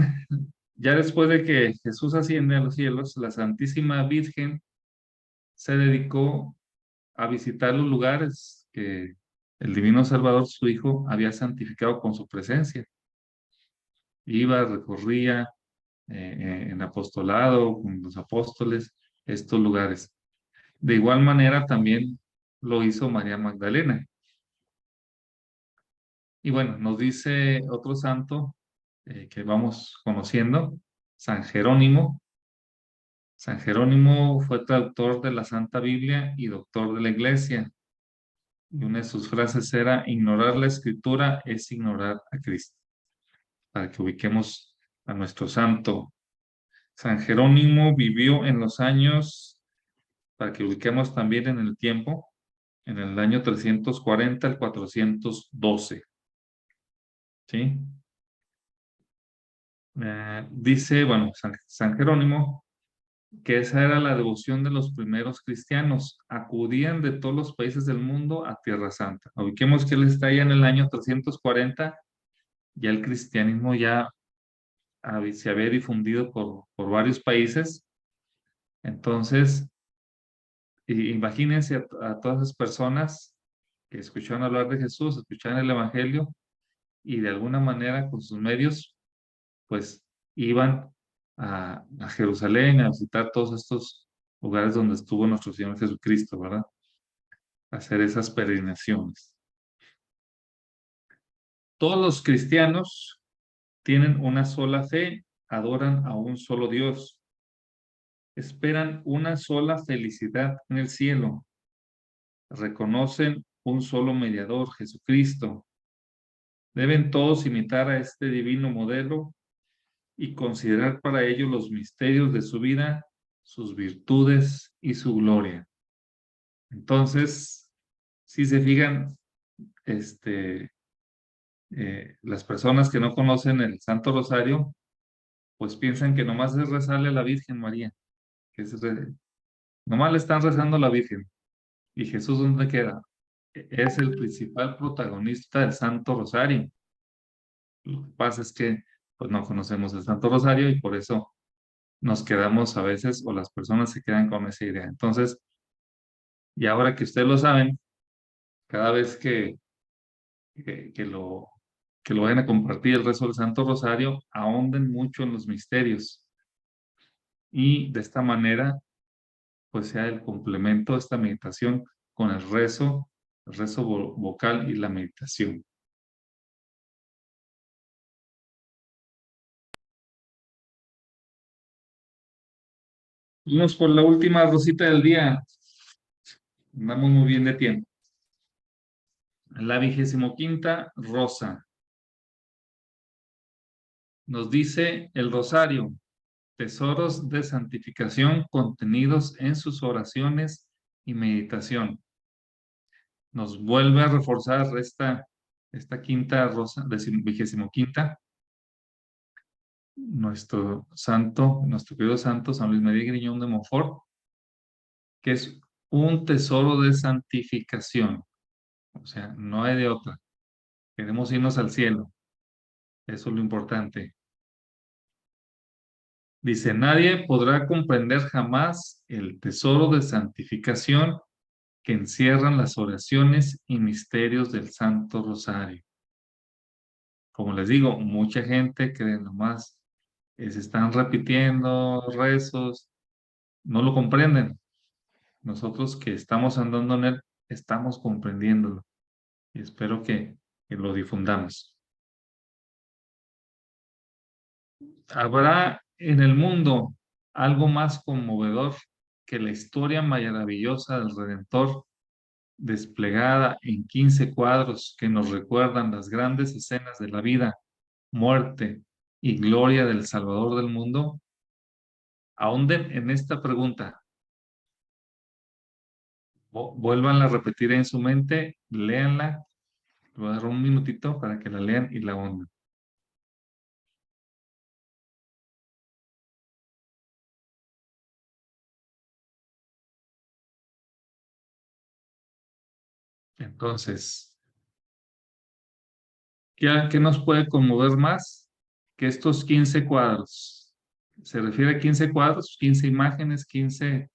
ya después de que Jesús asciende a los cielos, la Santísima Virgen se dedicó a visitar los lugares que el Divino Salvador, su Hijo, había santificado con su presencia. Iba, recorría en apostolado con los apóstoles estos lugares. De igual manera también lo hizo María Magdalena. Y bueno, nos dice otro santo que vamos conociendo, San Jerónimo. San Jerónimo fue traductor de la Santa Biblia y doctor de la Iglesia. Y una de sus frases era, ignorar la Escritura es ignorar a Cristo. Para que ubiquemos a nuestro santo. San Jerónimo vivió en los años, para que ubiquemos también en el tiempo, en el año 340 al 412. ¿Sí? Dice, bueno, San Jerónimo, que esa era la devoción de los primeros cristianos. Acudían de todos los países del mundo a Tierra Santa. Ubiquemos que él está ya en el año 340, ya el cristianismo ya se había difundido por varios países. Entonces, imagínense a todas esas personas que escucharon hablar de Jesús, escucharon el Evangelio y de alguna manera con sus medios, pues iban a Jerusalén a visitar todos estos lugares donde estuvo nuestro Señor Jesucristo, ¿verdad? A hacer esas peregrinaciones. Todos los cristianos tienen una sola fe, adoran a un solo Dios, esperan una sola felicidad en el cielo, reconocen un solo mediador, Jesucristo. Deben todos imitar a este divino modelo y considerar para ello los misterios de su vida, sus virtudes y su gloria. Entonces, si se fijan, las personas que no conocen el Santo Rosario, pues piensan que nomás es rezarle a la Virgen María, nomás le están rezando a la Virgen. ¿Y Jesús dónde queda? Es el principal protagonista del Santo Rosario. Lo que pasa es que pues no conocemos el Santo Rosario y por eso nos quedamos a veces o las personas se quedan con esa idea. Entonces, y ahora que ustedes lo saben, cada vez que, que lo, que lo vayan a compartir el rezo del Santo Rosario, ahonden mucho en los misterios y de esta manera, pues sea el complemento de esta meditación con el rezo vocal y la meditación. Vamos por la última rosita del día. Andamos muy bien de tiempo. La 25ª rosa. Nos dice el rosario, tesoros de santificación contenidos en sus oraciones y meditación. Nos vuelve a reforzar esta quinta rosa, 25ª, nuestro querido santo San Luis María Griñón de Montfort, que es un tesoro de santificación. O sea, no hay de otra. Queremos irnos al cielo. Eso es lo importante. Dice, nadie podrá comprender jamás el tesoro de santificación que encierran las oraciones y misterios del Santo Rosario. Como les digo, mucha gente que nomás se están repitiendo rezos, no lo comprenden. Nosotros que estamos andando en él, estamos comprendiéndolo. Y espero que y lo difundamos. ¿Habrá en el mundo algo más conmovedor que la historia maravillosa del Redentor desplegada en 15 cuadros que nos recuerdan las grandes escenas de la vida, muerte y gloria del Salvador del mundo? Ahonden en esta pregunta, vuélvanla a repetir en su mente, léanla, les voy a dar un minutito para que la lean y la ahonden. Entonces, ¿qué nos puede conmover más que estos 15 cuadros? Se refiere a 15 cuadros, 15 imágenes, 15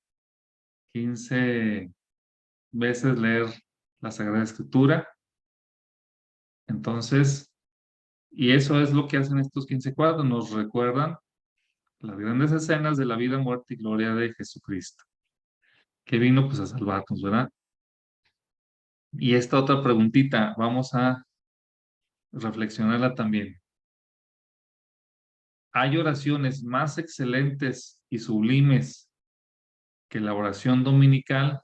veces leer la Sagrada Escritura. Entonces, y eso es lo que hacen estos 15 cuadros, nos recuerdan las grandes escenas de la vida, muerte y gloria de Jesucristo, que vino pues a salvarnos, ¿verdad? Y esta otra preguntita, vamos a reflexionarla también. ¿Hay oraciones más excelentes y sublimes que la oración dominical,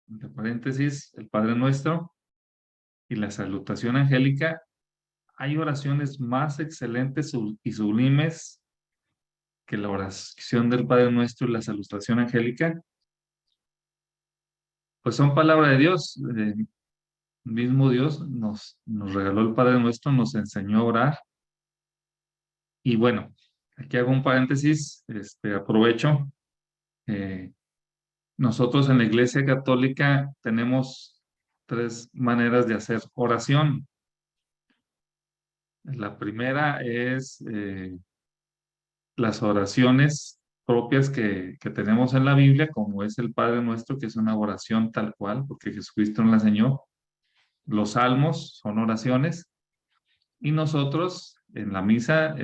entre paréntesis, el Padre Nuestro y la salutación angélica? ¿Hay oraciones más excelentes y sublimes que la oración del Padre Nuestro y la salutación angélica? Pues son palabra de Dios. Mismo Dios nos regaló el Padre Nuestro, nos enseñó a orar. Y bueno, aquí hago un paréntesis, aprovecho. eh, Nosotros en la Iglesia Católica tenemos tres maneras de hacer oración. La primera es las oraciones propias que tenemos en la Biblia, como es el Padre Nuestro, que es una oración tal cual, porque Jesucristo nos la enseñó. Los salmos son oraciones y nosotros en la misa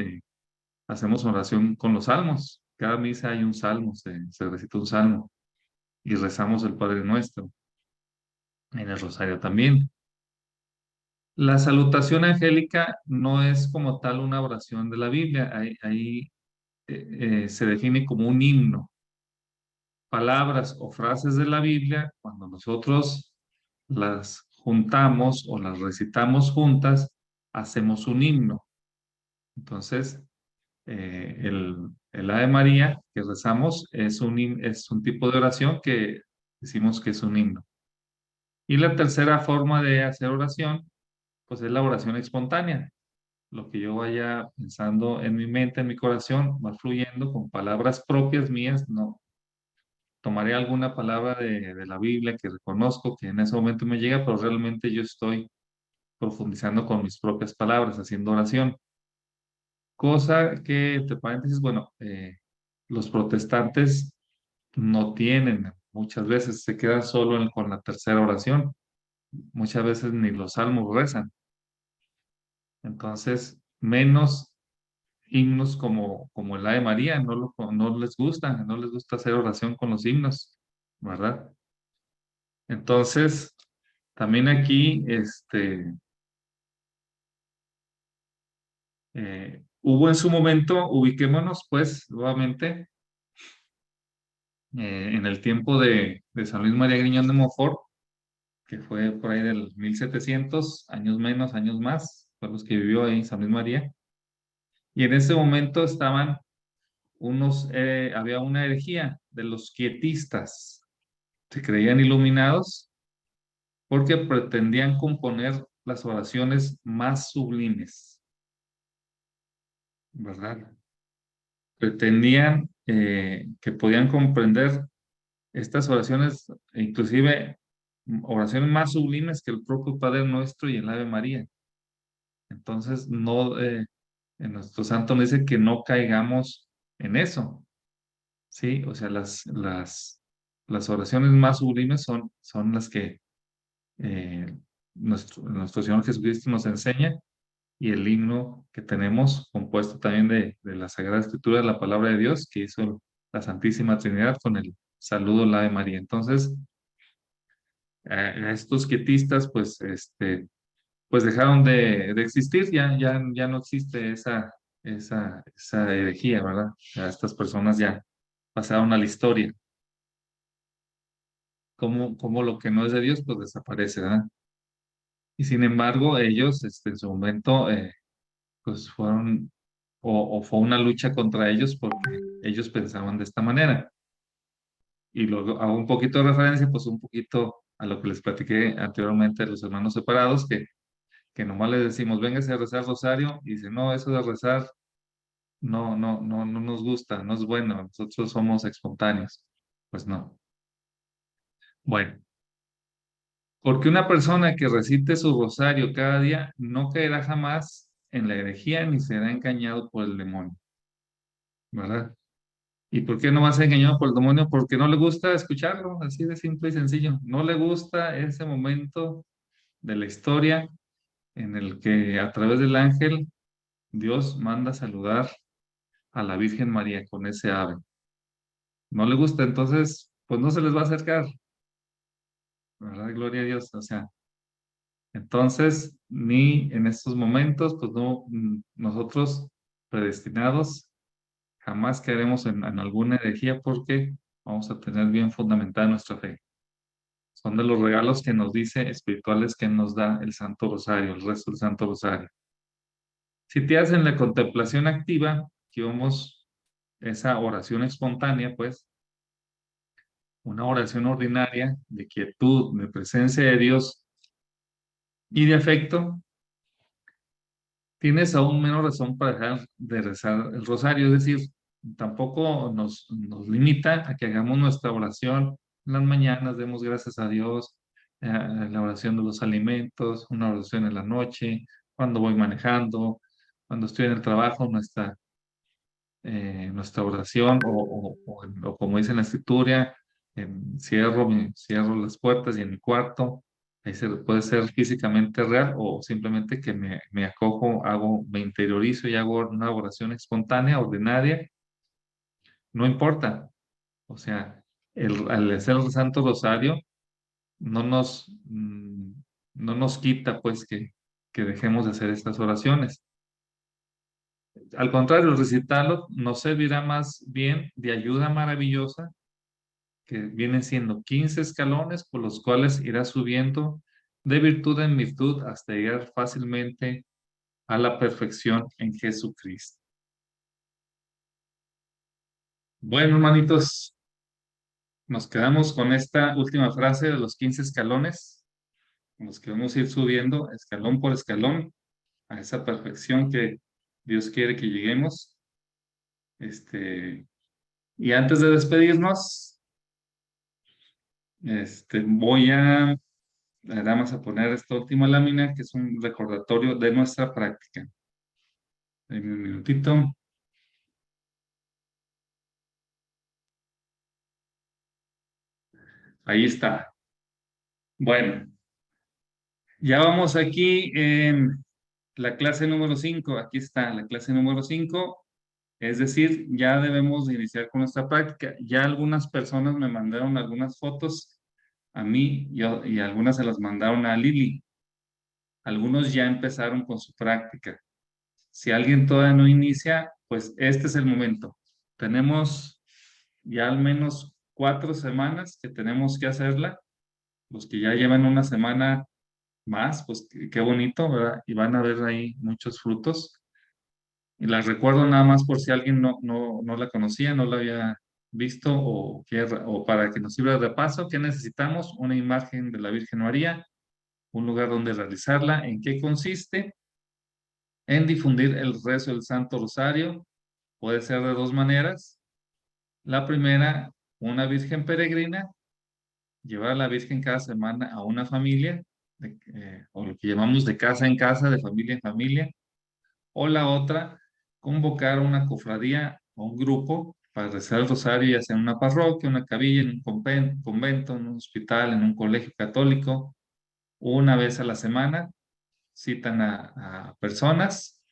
hacemos oración con los salmos. Cada misa hay un salmo, se recita un salmo y rezamos el Padre Nuestro. En el rosario también. La salutación angélica no es como tal una oración de la Biblia, ahí se define como un himno. Palabras o frases de la Biblia, cuando nosotros las juntamos o las recitamos juntas, hacemos un himno. Entonces, el Ave María que rezamos es un tipo de oración que decimos que es un himno. Y la tercera forma de hacer oración, pues es la oración espontánea. Lo que yo vaya pensando en mi mente, en mi corazón, va fluyendo con palabras propias mías, no tomaré alguna palabra de la Biblia que reconozco que en ese momento me llega, pero realmente yo estoy profundizando con mis propias palabras, haciendo oración. Cosa que, entre paréntesis, bueno, los protestantes no tienen, muchas veces se quedan solo con la tercera oración, muchas veces ni los salmos rezan. Entonces, menos himnos como el Ave María, no les gusta hacer oración con los himnos, ¿verdad? Entonces, también aquí, hubo en su momento, ubiquémonos pues nuevamente en el tiempo de San Luis María Griñón de Montfort, que fue por ahí del 1700, años menos, años más, fue los que vivió ahí San Luis María, y en ese momento había una herejía de los quietistas, se creían iluminados porque pretendían componer las oraciones más sublimes, ¿verdad? Pretendían que podían comprender estas oraciones, inclusive oraciones más sublimes que el propio Padre Nuestro y el Ave María. Entonces, no, en nuestro santo nos dice que no caigamos en eso, ¿sí? O sea, las oraciones más sublimes son las que nuestro Señor Jesucristo nos enseña y el himno que tenemos compuesto también de la Sagrada Escritura, de la palabra de Dios, que hizo la Santísima Trinidad con el saludo a la de María. Entonces, a estos quietistas, pues, pues dejaron de existir, ya no existe esa herejía, ¿verdad? Ya estas personas ya pasaron a la historia. Como lo que no es de Dios, pues desaparece, ¿verdad? Y sin embargo, ellos, en su momento, pues fueron, o fue una lucha contra ellos porque ellos pensaban de esta manera. Y luego hago un poquito de referencia, pues un poquito a lo que les platiqué anteriormente de los hermanos separados, que nomás les decimos, véngase a rezar rosario, y dice, no, eso de rezar no nos gusta, no es bueno, nosotros somos espontáneos. Pues no. Bueno, porque una persona que recite su rosario cada día no caerá jamás en la herejía ni será engañado por el demonio, ¿verdad? ¿Y por qué no va a ser engañado por el demonio? Porque no le gusta escucharlo, así de simple y sencillo. No le gusta ese momento de la historia en el que a través del ángel Dios manda saludar a la Virgen María con ese ave. No le gusta, entonces, pues no se les va a acercar, ¿verdad? Gloria a Dios. O sea, entonces, ni en estos momentos, pues no, nosotros predestinados, jamás caeremos en alguna herejía porque vamos a tener bien fundamentada nuestra fe. Son de los regalos que nos dice espirituales que nos da el Santo Rosario, el resto del Santo Rosario. Si te hacen la contemplación activa, que vamos, esa oración espontánea, pues, una oración ordinaria de quietud, de presencia de Dios y de afecto, tienes aún menos razón para dejar de rezar el rosario. Es decir, tampoco nos limita a que hagamos nuestra oración en las mañanas, demos gracias a Dios, la oración de los alimentos, una oración en la noche, cuando voy manejando, cuando estoy en el trabajo, nuestra oración, o como dice en la escritura, cierro las puertas y en mi cuarto, puede ser físicamente real o simplemente que me acojo, me interiorizo y hago una oración espontánea, ordinaria, no importa. O sea, al hacer el Santo Rosario no no nos quita pues que dejemos de hacer estas oraciones. Al contrario, el recitarlo nos servirá más bien de ayuda maravillosa, que vienen siendo 15 escalones por los cuales irá subiendo de virtud en virtud hasta llegar fácilmente a la perfección en Jesucristo. Bueno, hermanitos, nos quedamos con esta última frase de los 15 escalones, con los que vamos a ir subiendo escalón por escalón a esa perfección que Dios quiere que lleguemos. Y antes de despedirnos, voy a nada más a poner esta última lámina, que es un recordatorio de nuestra práctica. En un minutito. Ahí está. Bueno, ya vamos aquí en la clase número 5. Aquí está la clase número 5. Es decir, ya debemos de iniciar con nuestra práctica. Ya algunas personas me mandaron algunas fotos a mí y algunas se las mandaron a Lili. Algunos ya empezaron con su práctica. Si alguien todavía no inicia, pues este es el momento. Tenemos ya al menos 4 semanas que tenemos que hacerla. Los que ya llevan una semana más, pues qué bonito, ¿verdad? Y van a ver ahí muchos frutos. Y las recuerdo nada más por si alguien no la conocía, no la había visto o para que nos sirva de repaso. ¿Qué necesitamos? Una imagen de la Virgen María, un lugar donde realizarla. ¿En qué consiste? En difundir el rezo del Santo Rosario. Puede ser de dos maneras. La primera, una Virgen peregrina, llevar a la Virgen cada semana a una familia, o lo que llamamos de casa en casa, de familia en familia. O la otra, convocar una cofradía o un grupo para rezar el rosario, ya sea en una parroquia, una capilla, en un convento, en un hospital, en un colegio católico. Una vez a la semana citan a personas.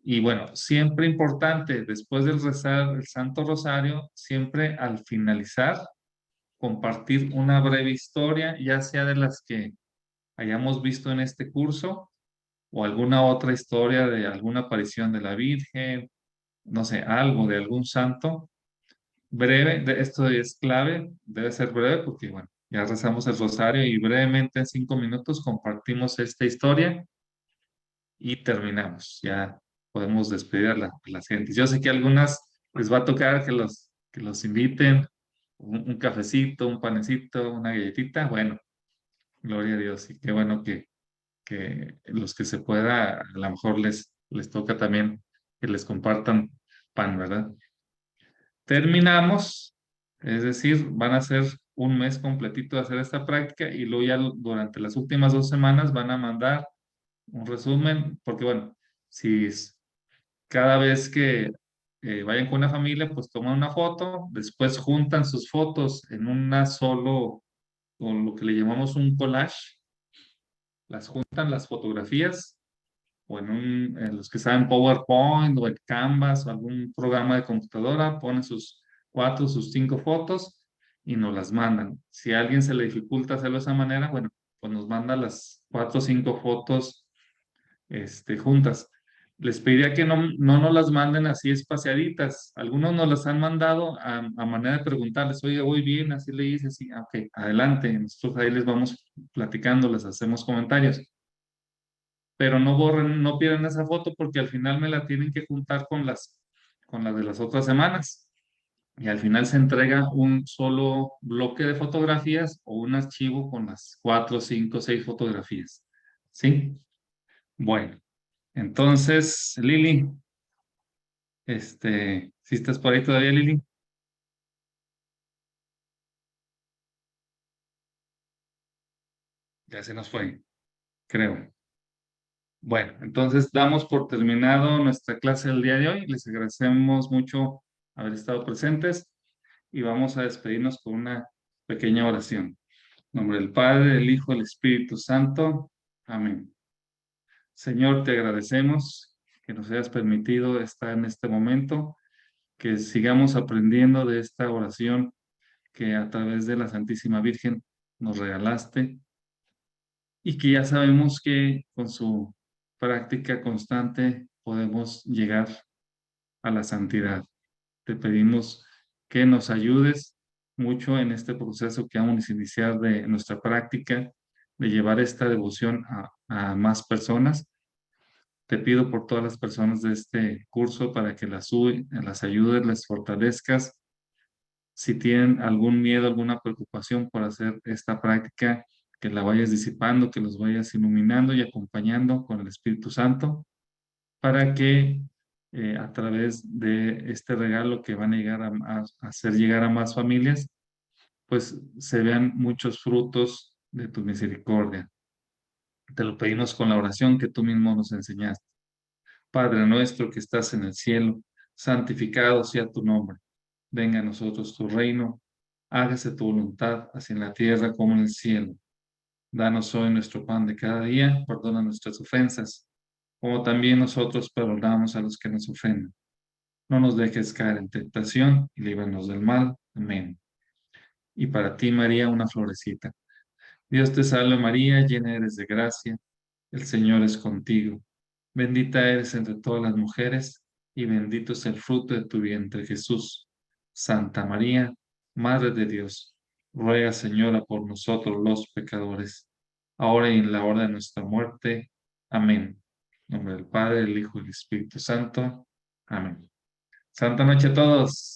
Y bueno, siempre importante, después del rezar el Santo Rosario, siempre al finalizar, compartir una breve historia, ya sea de las que hayamos visto en este curso o alguna otra historia de alguna aparición de la Virgen, no sé, algo de algún santo, breve, esto es clave, debe ser breve porque, bueno, ya rezamos el rosario y brevemente en 5 minutos compartimos esta historia y terminamos. Ya podemos despedir a las gentes. Yo sé que a algunas les va a tocar que los inviten, un cafecito, un panecito, una galletita. Bueno, gloria a Dios. Y qué bueno que los que se pueda, a lo mejor les toca también que les compartan pan, ¿verdad? Terminamos, es decir, van a ser un mes completito de hacer esta práctica y luego ya durante las últimas 2 semanas van a mandar un resumen, porque bueno, si cada vez que vayan con una familia, pues toman una foto, después juntan sus fotos en una solo, con lo que le llamamos un collage, las juntan las fotografías o en los que saben PowerPoint o en Canvas o algún programa de computadora, ponen sus 4, sus 5 fotos y nos las mandan. Si a alguien se le dificulta hacerlo de esa manera, bueno, pues nos manda las 4 o 5 fotos juntas. Les pediría que no nos las manden así espaciaditas. Algunos nos las han mandado a manera de preguntarles, oye, voy bien, así le hice, así, ah, ok, adelante. Nosotros ahí les vamos platicando, les hacemos comentarios. Pero no borren, no pierdan esa foto porque al final me la tienen que juntar con las de las otras semanas. Y al final se entrega un solo bloque de fotografías o un archivo con las 4, 5, 6 fotografías. ¿Sí? Bueno. Entonces, Lili, ¿sí estás por ahí todavía, Lili? Ya se nos fue, creo. Bueno, entonces damos por terminado nuestra clase del día de hoy. Les agradecemos mucho haber estado presentes y vamos a despedirnos con una pequeña oración. En nombre del Padre, del Hijo, del Espíritu Santo. Amén. Señor, te agradecemos que nos hayas permitido estar en este momento, que sigamos aprendiendo de esta oración que a través de la Santísima Virgen nos regalaste y que ya sabemos que con su práctica constante podemos llegar a la santidad. Te pedimos que nos ayudes mucho en este proceso que vamos a iniciar de nuestra práctica, de llevar esta devoción a más personas. Te pido por todas las personas de este curso para que las ayudes, les fortalezcas. Si tienen algún miedo, alguna preocupación por hacer esta práctica, que la vayas disipando, que los vayas iluminando y acompañando con el Espíritu Santo, para que a través de este regalo que van a llegar a hacer llegar a más familias, pues se vean muchos frutos de tu misericordia. Te lo pedimos con la oración que tú mismo nos enseñaste. Padre nuestro que estás en el cielo, santificado sea tu nombre. Venga a nosotros tu reino, hágase tu voluntad, así en la tierra como en el cielo. Danos hoy nuestro pan de cada día, perdona nuestras ofensas, como también nosotros perdonamos a los que nos ofenden. No nos dejes caer en tentación y líbranos del mal. Amén. Y para ti, María, una florecita. Dios te salve María, llena eres de gracia, el Señor es contigo. Bendita eres entre todas las mujeres y bendito es el fruto de tu vientre, Jesús. Santa María, Madre de Dios, ruega, Señora, por nosotros los pecadores, ahora y en la hora de nuestra muerte. Amén. En nombre del Padre, del Hijo y del Espíritu Santo. Amén. Santa noche a todos.